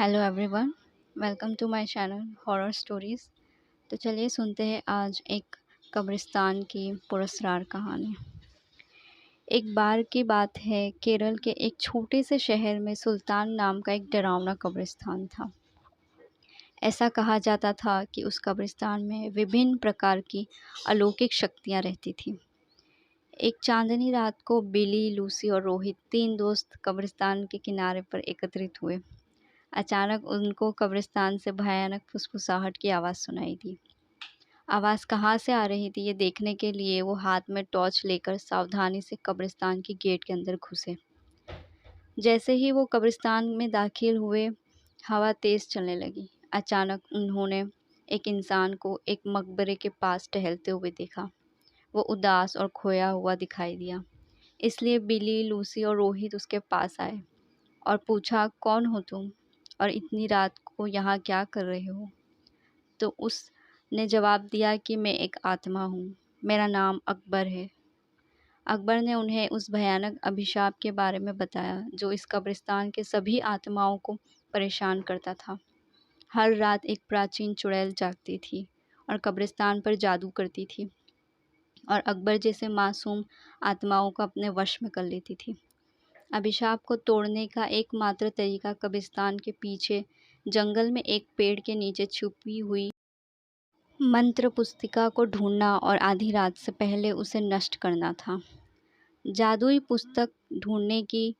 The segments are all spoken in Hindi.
Hello everyone, welcome to my channel horror stories. तो चलिए सुनते हैं आज एक कब्रिस्तान की पुरस्कार कहानी। एक बार की बात है, केरल के एक छोटे से शहर में सुल्तान नाम का एक डरावना कब्रिस्तान था। ऐसा कहा जाता था कि उस कब्रिस्तान में विभिन्न प्रकार की अलौकिक शक्तियाँ रहती थीं। एक चांदनी रात को बिली, लूसी और रोहित तीन दोस्त कब्रिस्तान के किनारे पर एकत्रित हुए। अचानक उनको कब्रिस्तान से भयानक फुसफुसाहट की आवाज़ सुनाई दी। आवाज़ कहाँ से आ रही थी ये देखने के लिए वो हाथ में टॉर्च लेकर सावधानी से कब्रिस्तान के गेट के अंदर घुसे। जैसे ही वो कब्रिस्तान में दाखिल हुए, हवा तेज़ चलने लगी। अचानक उन्होंने एक इंसान को एक मकबरे के पास टहलते हुए देखा। वो उदास और खोया हुआ दिखाई दिया, इसलिए बिली, लूसी और रोहित उसके पास आए और पूछा, कौन हो तुम और इतनी रात को यहाँ क्या कर रहे हो? तो उसने जवाब दिया कि मैं एक आत्मा हूँ, मेरा नाम अकबर है। अकबर ने उन्हें उस भयानक अभिशाप के बारे में बताया जो इस कब्रिस्तान के सभी आत्माओं को परेशान करता था। हर रात एक प्राचीन चुड़ैल जागती थी और कब्रिस्तान पर जादू करती थी और अकबर जैसे मासूम आत्माओं को अपने वश में कर लेती थी। अभिशाप को तोड़ने का एकमात्र तरीका कब्रिस्तान के पीछे जंगल में एक पेड़ के नीचे छुपी हुई मंत्र पुस्तिका को ढूंढना और आधी रात से पहले उसे नष्ट करना था। जादुई पुस्तक ढूंढने की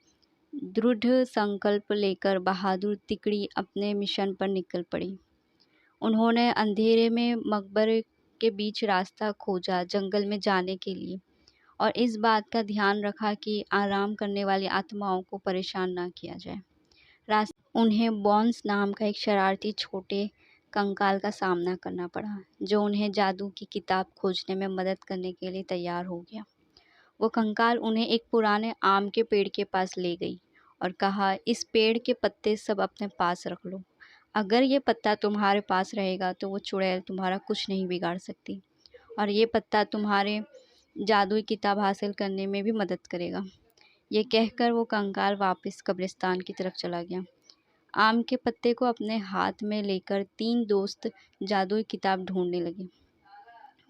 दृढ़ संकल्प लेकर बहादुर तिकड़ी अपने मिशन पर निकल पड़ी। उन्होंने अंधेरे में मकबरे के बीच रास्ता खोजा जंगल में जाने के लिए और इस बात का ध्यान रखा कि आराम करने वाली आत्माओं को परेशान ना किया जाए। उन्हें बॉन्स नाम का एक शरारती छोटे कंकाल का सामना करना पड़ा, जो उन्हें जादू की किताब खोजने में मदद करने के लिए तैयार हो गया। वो कंकाल उन्हें एक पुराने आम के पेड़ के पास ले गई और कहा, इस पेड़ के पत्ते सब अपने पास रख लो। अगर ये पत्ता तुम्हारे पास रहेगा तो वो चुड़ैल तुम्हारा कुछ नहीं बिगाड़ सकती और ये पत्ता तुम्हारे जादुई किताब हासिल करने में भी मदद करेगा। ये कहकर वो कंकाल वापस कब्रिस्तान की तरफ चला गया। आम के पत्ते को अपने हाथ में लेकर तीन दोस्त जादुई किताब ढूंढने लगे।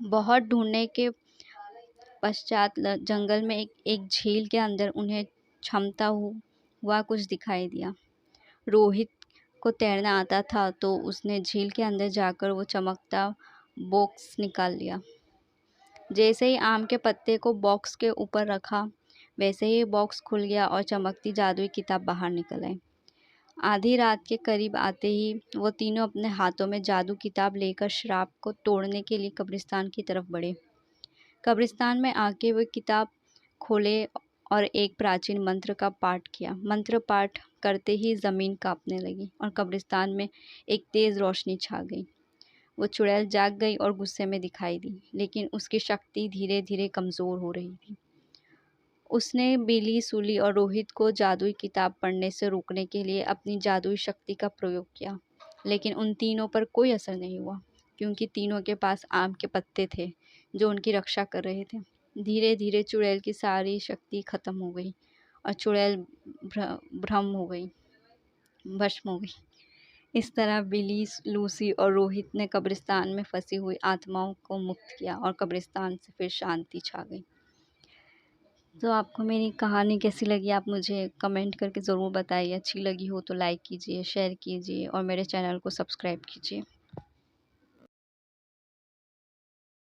बहुत ढूंढने के पश्चात जंगल में एक झील के अंदर उन्हें क्षमता हुआ कुछ दिखाई दिया। रोहित को तैरना आता था तो उसने झील के अंदर जाकर वो चमकता बॉक्स निकाल लिया। जैसे ही आम के पत्ते को बॉक्स के ऊपर रखा, वैसे ही बॉक्स खुल गया और चमकती जादुई किताब बाहर निकल आई। आधी रात के करीब आते ही वो तीनों अपने हाथों में जादू किताब लेकर श्राप को तोड़ने के लिए कब्रिस्तान की तरफ बढ़े। कब्रिस्तान में आके वो किताब खोले और एक प्राचीन मंत्र का पाठ किया। मंत्र पाठ करते ही ज़मीन कांपने लगी और कब्रिस्तान में एक तेज़ रोशनी छा गई। वो चुड़ैल जाग गई और गुस्से में दिखाई दी, लेकिन उसकी शक्ति धीरे धीरे कमज़ोर हो रही थी। उसने बिली, सूली और रोहित को जादुई किताब पढ़ने से रोकने के लिए अपनी जादुई शक्ति का प्रयोग किया, लेकिन उन तीनों पर कोई असर नहीं हुआ, क्योंकि तीनों के पास आम के पत्ते थे जो उनकी रक्षा कर रहे थे। धीरे धीरे चुड़ैल की सारी शक्ति खत्म हो गई और चुड़ैल भ्रम हो गई, भस्म हो गई। इस तरह बिली, लूसी और रोहित ने कब्रिस्तान में फंसी हुई आत्माओं को मुक्त किया और कब्रिस्तान से फिर शांति छा गई। तो आपको मेरी कहानी कैसी लगी आप मुझे कमेंट करके ज़रूर बताइए। अच्छी लगी हो तो लाइक कीजिए, शेयर कीजिए और मेरे चैनल को सब्सक्राइब कीजिए।